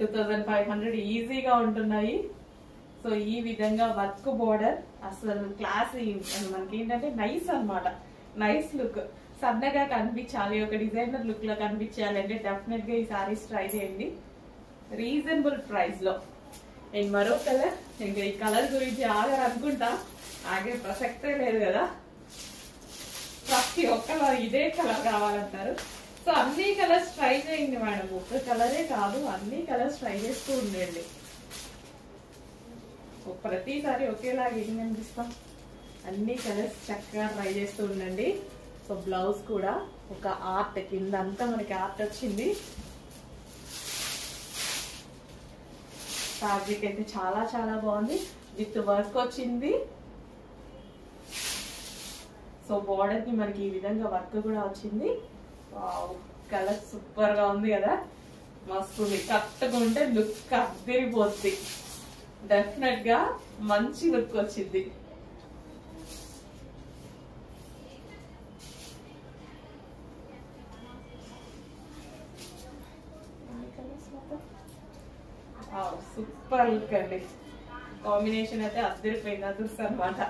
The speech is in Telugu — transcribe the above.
2500 ఈజీగా ఉంటున్నాయి. సో ఈ విధంగా వర్క్ బోర్డర్ అసలు క్లాస్ మనకి ఏంటంటే నైస్ అన్నమాట. నైస్ లుక్, సన్నగా కనిపించాలి, ఒక డిజైనర్ లుక్ లో కనిపించాలి అంటే డెఫినెట్ గా ఈ సారీస్ ట్రై చేయండి రీజనబుల్ ప్రైస్ లో. అండ్ మరో కలర్, ఇంకా ఈ కలర్ గురించి ఆగరు అనుకుంటా, ఆగే ప్రసక్తే లేదు కదా, ప్రతి ఒక్కరు ఇదే కలర్ కావాలంటారు. సో అన్ని కలర్స్ ట్రై చేయండి మేడం, ఒక్క కలరే కాదు అన్ని కలర్స్ ట్రై చేస్తూ ఉండండి. ప్రతిసారి ఒకేలాగా ఏం కనిపిస్తాం, అన్ని కలర్స్ చక్కగా ట్రై చేస్తూ ఉండండి. సో బ్లౌజ్ కూడా ఒక ఆర్ట్, కింద అంతా మనకి ఆర్ట్ వచ్చింది. ఫ్యాబ్రిక్ అయితే చాలా చాలా బాగుంది, విత్ వర్క్ వచ్చింది. సో బోర్డర్ కి మనకి ఈ విధంగా వర్క్ కూడా వచ్చింది. కలర్ సూపర్ గా ఉంది కదా, మస్తు ఉంది. కట్టుకుంటే లుక్ అద్దరిపోతుంది, డెఫినెట్ గా మంచి లుక్ వచ్చింది. సూపర్ లుక్ అండి, కాంబినేషన్ అయితే అద్దరిపోయింది, అదృష్టం అన్నమాట.